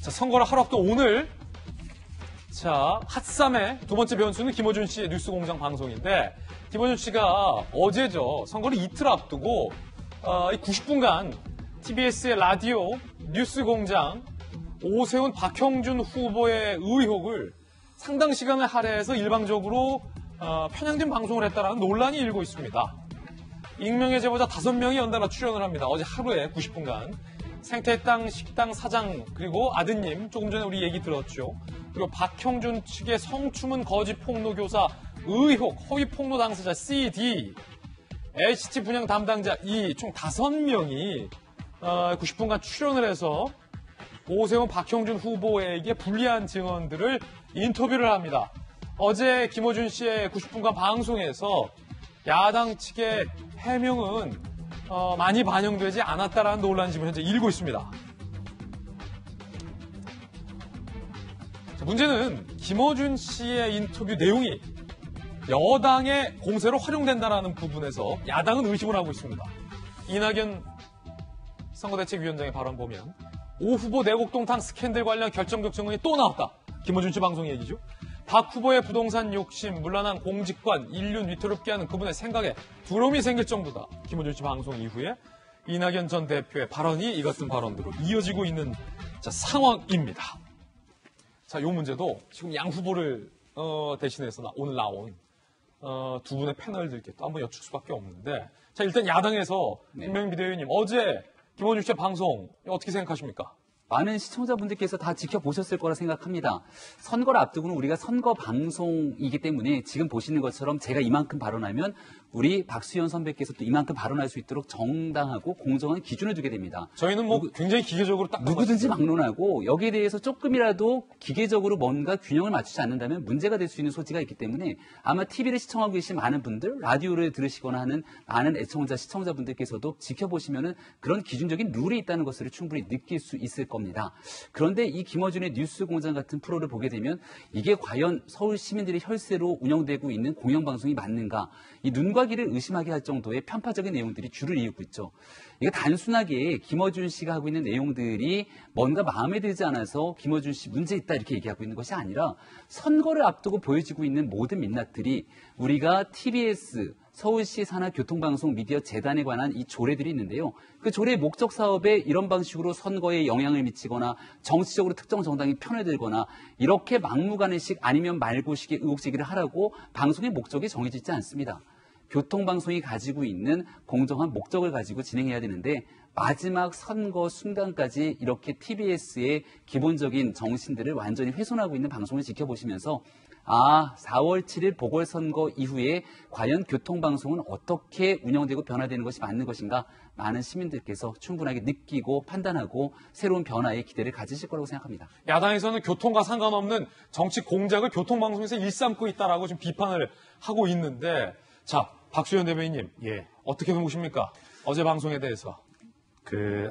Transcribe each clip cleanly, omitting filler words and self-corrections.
자, 선거를 하루 앞둔 오늘, 자, 핫삼의 두 번째 변수는 김어준 씨의 뉴스공장 방송인데, 김어준 씨가 어제죠, 선거를 이틀 앞두고, 이 90분간 TBS의 라디오 뉴스공장 오세훈 박형준 후보의 의혹을 상당 시간을 할애해서 일방적으로 편향된 방송을 했다라는 논란이 일고 있습니다. 익명의 제보자 5명이 연달아 출연을 합니다. 어제 하루에 90분간. 생태땅 식당 사장 그리고 아드님 조금 전에 우리 얘기 들었죠. 그리고 박형준 측의 성추문 거짓 폭로 교사 의혹 허위 폭로 당사자 CD LCT 분양 담당자 이 총 5명이 90분간 출연을 해서 오세훈 박형준 후보에게 불리한 증언들을 인터뷰를 합니다. 어제 김어준 씨의 90분간 방송에서 야당 측의 해명은 많이 반영되지 않았다라는 논란이 지금 현재 일고 있습니다. 자, 문제는 김어준 씨의 인터뷰 내용이 여당의 공세로 활용된다라는 부분에서 야당은 의심을 하고 있습니다. 이낙연 선거대책위원장의 발언 보면 오 후보 내곡동탕 스캔들 관련 결정적 증언이 또 나왔다. 김어준 씨 방송 얘기죠. 박 후보의 부동산 욕심, 물란한 공직관, 인륜 위태롭게 하는 그분의 생각에 두려움이 생길 정도다. 김어준 씨 방송 이후에 이낙연 전 대표의 발언이 이 같은 발언으로 이어지고 있는 상황입니다. 자, 요 문제도 지금 양 후보를 대신해서 오늘 나온 두 분의 패널들께 또 한번 여쭙을 수밖에 없는데, 자, 일단 야당에서 김명민 비대위원님 어제 김어준 씨의 방송 어떻게 생각하십니까? 많은 시청자분들께서 다 지켜보셨을 거라 생각합니다. 선거를 앞두고는 우리가 선거 방송이기 때문에 지금 보시는 것처럼 제가 이만큼 발언하면 우리 박수현 선배께서 또 이만큼 발언할 수 있도록 정당하고 공정한 기준을 두게 됩니다. 저희는 뭐 굉장히 기계적으로 딱 누구든지 막론하고 여기에 대해서 조금이라도 기계적으로 뭔가 균형을 맞추지 않는다면 문제가 될 수 있는 소지가 있기 때문에 아마 TV를 시청하고 계신 많은 분들, 라디오를 들으시거나 하는 많은 애청자, 시청자분들께서도 지켜보시면은 그런 기준적인 룰이 있다는 것을 충분히 느낄 수 있을 겁니다. 그런데 이 김어준의 뉴스공장 같은 프로를 보게 되면 이게 과연 서울 시민들의 혈세로 운영되고 있는 공영방송이 맞는가? 이 눈과 귀를 의심하게 할 정도의 편파적인 내용들이 줄을 이루고 있죠. 이거 단순하게 김어준 씨가 하고 있는 내용들이 뭔가 마음에 들지 않아서 김어준 씨 문제 있다 이렇게 얘기하고 있는 것이 아니라 선거를 앞두고 보여지고 있는 모든 민낯들이 우리가 TBS, 서울시 산하교통방송 미디어 재단에 관한 이 조례들이 있는데요. 그 조례의 목적 사업에 이런 방식으로 선거에 영향을 미치거나 정치적으로 특정 정당이 편을 들거나 이렇게 막무가내식 아니면 말고식의 의혹 제기를 하라고 방송의 목적이 정해져 있지 않습니다. 교통방송이 가지고 있는 공정한 목적을 가지고 진행해야 되는데 마지막 선거 순간까지 이렇게 TBS의 기본적인 정신들을 완전히 훼손하고 있는 방송을 지켜보시면서 4월 7일 보궐선거 이후에 과연 교통방송은 어떻게 운영되고 변화되는 것이 맞는 것인가 많은 시민들께서 충분하게 느끼고 판단하고 새로운 변화에 기대를 가지실 거라고 생각합니다. 야당에서는 교통과 상관없는 정치 공작을 교통방송에서 일삼고 있다라고 지금 비판을 하고 있는데, 자, 박수현 대변인님, 어떻게 보십니까? 어제 방송에 대해서.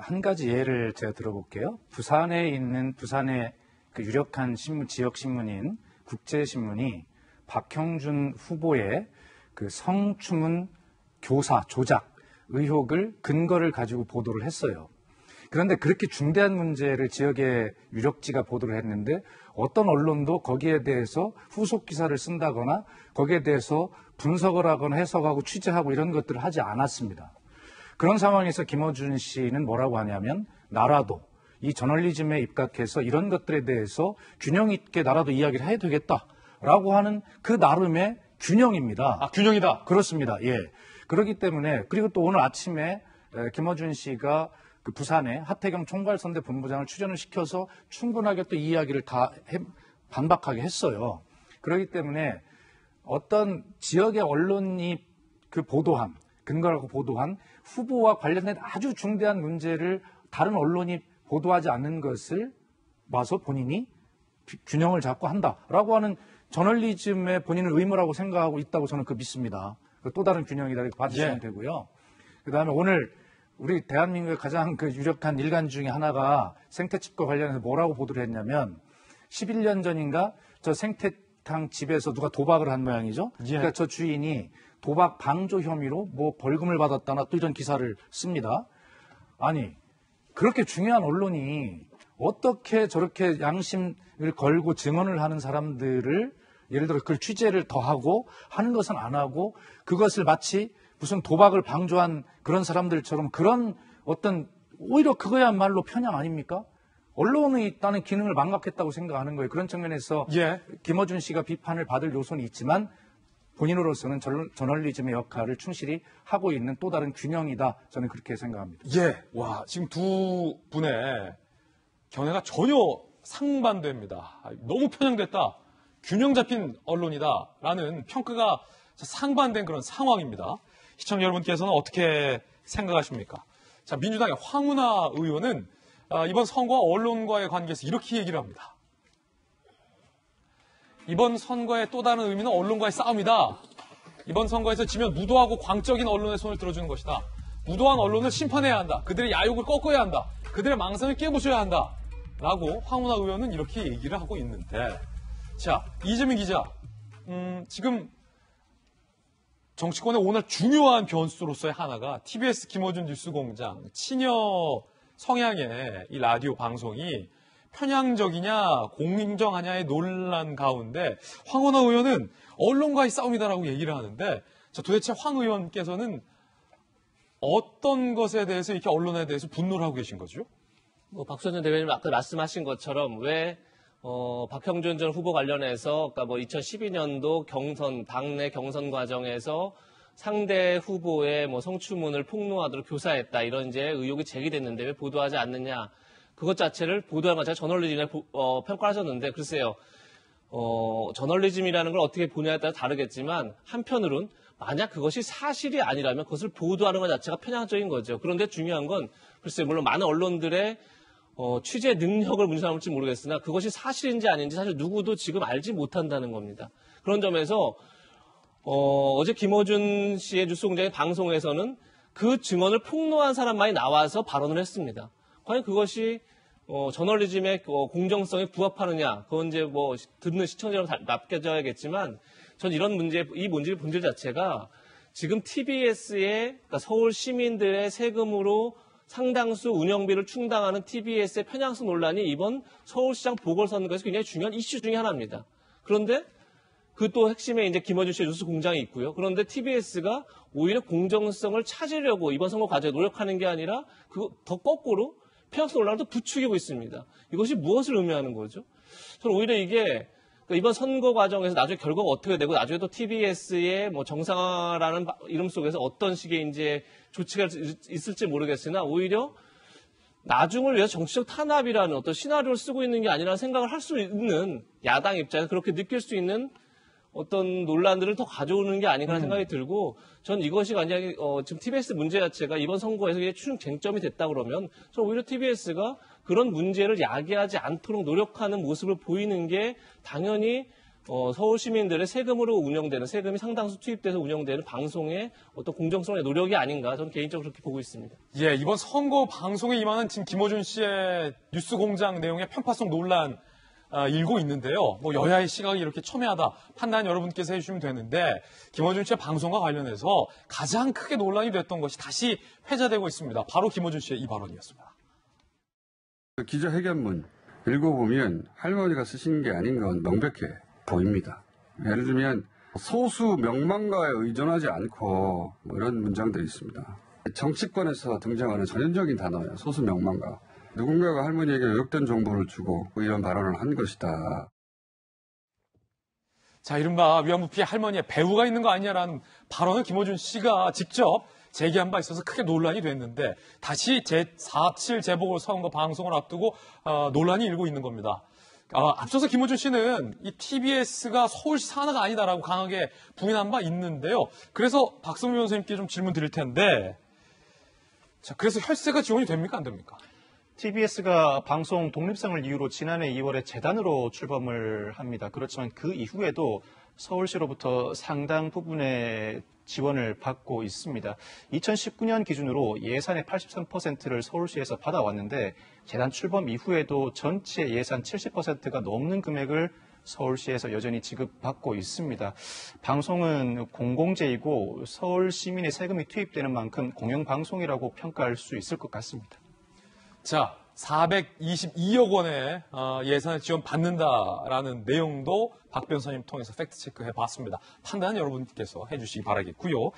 한 가지 예를 제가 들어볼게요. 부산에 있는 부산의 유력한 신문, 지역 신문인 국제신문이 박형준 후보의 성추문 교사 조작 의혹을 근거를 가지고 보도를 했어요. 그런데 그렇게 중대한 문제를 지역의 유력지가 보도를 했는데 어떤 언론도 거기에 대해서 후속 기사를 쓴다거나 거기에 대해서 분석을 하거나 해석하고 취재하고 이런 것들을 하지 않았습니다. 그런 상황에서 김어준 씨는 뭐라고 하냐면 나라도 이 저널리즘에 입각해서 이런 것들에 대해서 균형 있게 나라도 이야기를 해야 되겠다라고 하는 그 나름의 균형입니다. 균형이다. 그렇습니다. 예. 그렇기 때문에 그리고 또 오늘 아침에 김어준 씨가 부산에 하태경 총괄선대 본부장을 출연을 시켜서 충분하게 또 이 이야기를 다 반박하게 했어요. 그렇기 때문에 어떤 지역의 언론이 보도한 근거를 갖고 보도한 후보와 관련된 아주 중대한 문제를 다른 언론이 보도하지 않는 것을 봐서 본인이 균형을 잡고 한다라고 하는 저널리즘의 본인은 의무라고 생각하고 있다고 저는 믿습니다. 또 다른 균형이다 이렇게 봐주시면 되고요. 그다음에 오늘 우리 대한민국의 가장 유력한 일간 중에 하나가 생태집과 관련해서 뭐라고 보도를 했냐면 11년 전인가 저 생태탕 집에서 누가 도박을 한 모양이죠. 그러니까 저 주인이 도박 방조 혐의로 벌금을 받았다나 또 이런 기사를 씁니다. 아니 그렇게 중요한 언론이 어떻게 저렇게 양심을 걸고 증언을 하는 사람들을 예를 들어 그걸 취재를 더 하고 하는 것은 안 하고 그것을 마치 무슨 도박을 방조한 그런 사람들처럼 그런 어떤 오히려 그거야말로 편향 아닙니까? 언론이 있다는 기능을 망각했다고 생각하는 거예요. 그런 측면에서 예. 김어준 씨가 비판을 받을 요소는 있지만 본인으로서는 저널리즘의 역할을 충실히 하고 있는 또 다른 균형이다. 저는 그렇게 생각합니다. 예. 와, 지금 두 분의 견해가 전혀 상반됩니다. 너무 편향됐다. 균형 잡힌 언론이다라는 평가가 상반된 그런 상황입니다. 시청자 여러분께서는 어떻게 생각하십니까? 자, 민주당의 황운하 의원은 이번 선거와 언론과의 관계에서 이렇게 얘기를 합니다. 이번 선거의 또 다른 의미는 언론과의 싸움이다. 이번 선거에서 지면 무도하고 광적인 언론의 손을 들어주는 것이다. 무도한 언론을 심판해야 한다. 그들의 야욕을 꺾어야 한다. 그들의 망상을 깨부셔야 한다. 라고 황운하 의원은 이렇게 얘기를 하고 있는데, 자, 이재민 기자, 지금 정치권의 오늘 중요한 변수로서의 하나가 TBS 김어준 뉴스공장 친여 성향의 이 라디오 방송이 편향적이냐 공정하냐의 논란 가운데 황운하 의원은 언론과의 싸움이다라고 얘기를 하는데, 자, 도대체 황 의원께서는 어떤 것에 대해서 이렇게 언론에 대해서 분노를 하고 계신 거죠? 박수현 대변인 아까 말씀하신 것처럼 왜 박형준 전 후보 관련해서 그러니까 2012년도 당내 경선 과정에서 상대 후보의 성추문을 폭로하도록 교사했다 이런 이제 의혹이 제기됐는데 왜 보도하지 않느냐, 그것 자체를 보도한 것 자체가 저널리즘에 평가하셨는데, 글쎄요, 저널리즘이라는 걸 어떻게 보냐에 따라 다르겠지만 한편으론 만약 그것이 사실이 아니라면 그것을 보도하는 것 자체가 편향적인 거죠. 그런데 중요한 건 글쎄요, 물론 많은 언론들의 취재 능력을 문제삼을지 모르겠으나 그것이 사실인지 아닌지 사실 누구도 지금 알지 못한다는 겁니다. 그런 점에서 어제 김어준 씨의 뉴스공장의 방송에서는 그 증언을 폭로한 사람만이 나와서 발언을 했습니다. 과연 그것이 저널리즘의 공정성에 부합하느냐, 그건 이제 듣는 시청자로 맡겨져야겠지만, 전 이 문제의 본질 자체가 지금 TBS의, 그러니까 서울 시민들의 세금으로 상당수 운영비를 충당하는 TBS의 편향성 논란이 이번 서울시장 보궐선거에서 굉장히 중요한 이슈 중에 하나입니다. 그런데 그 또 핵심에 이제 김어준 씨의 뉴스 공장이 있고요. 그런데 TBS가 오히려 공정성을 찾으려고 이번 선거 과정에 노력하는 게 아니라 더 거꾸로 편향성 논란을 또 부추기고 있습니다. 이것이 무엇을 의미하는 거죠? 저는 오히려 이게 이번 선거 과정에서 나중에 결과가 어떻게 되고 나중에 또 TBS의 정상화라는 이름 속에서 어떤 식의 이제 조치가 있을지 모르겠으나 오히려 나중을 위해서 정치적 탄압이라는 어떤 시나리오를 쓰고 있는 게 아니라는 생각을 할 수 있는, 야당 입장에서 그렇게 느낄 수 있는 어떤 논란들을 더 가져오는 게 아닌가 하는 생각이 들고, 전 이것이 만약에 지금 TBS 문제 자체가 이번 선거에서 최종 쟁점이 됐다 그러면 저는 오히려 TBS가 그런 문제를 야기하지 않도록 노력하는 모습을 보이는 게 당연히 서울 시민들의 세금으로 운영되는, 세금이 상당수 투입돼서 운영되는 방송의 어떤 공정성의 노력이 아닌가, 저는 개인적으로 그렇게 보고 있습니다. 예, 이번 선거 방송에 임하는 지금 김어준 씨의 뉴스공장 내용의 편파성 논란 일고 있는데요. 여야의 시각이 이렇게 첨예하다 판단 여러분께서 해주시면 되는데, 김어준 씨의 방송과 관련해서 가장 크게 논란이 됐던 것이 다시 회자되고 있습니다. 바로 김어준 씨의 이 발언이었습니다. 기자회견문 읽어보면 할머니가 쓰신 게 아닌 건 명백해 보입니다. 예를 들면 소수 명망가에 의존하지 않고 이런 문장들이 있습니다. 정치권에서 등장하는 전형적인 단어예요. 소수 명망가. 누군가가 할머니에게 왜곡된 정보를 주고 이런 발언을 한 것이다. 자, 이른바 위안부 피해 할머니의 배우가 있는 거 아니냐라는 발언을 김어준 씨가 직접 제기한 바 있어서 크게 논란이 됐는데, 다시 제4.7 재보궐선거 방송을 앞두고 논란이 일고 있는 겁니다. 앞서서 김어준 씨는 이 TBS가 서울시 산하가 아니다라고 강하게 부인한 바 있는데요. 그래서 박성민 변호사님께 좀 질문 드릴 텐데, 자, 그래서 혈세가 지원이 됩니까, 안 됩니까? TBS가 방송 독립성을 이유로 지난해 2월에 재단으로 출범을 합니다. 그렇지만 그 이후에도 서울시로부터 상당 부분의 지원을 받고 있습니다. 2019년 기준으로 예산의 83%를 서울시에서 받아왔는데, 재단 출범 이후에도 전체 예산 70%가 넘는 금액을 서울시에서 여전히 지급받고 있습니다. 방송은 공공재이고 서울 시민의 세금이 투입되는 만큼 공영방송이라고 평가할 수 있을 것 같습니다. 자, 422억 원의 예산을 지원받는다라는 내용도 박 변호사님 통해서 팩트체크해 봤습니다. 판단은 여러분께서 해주시기 바라겠고요.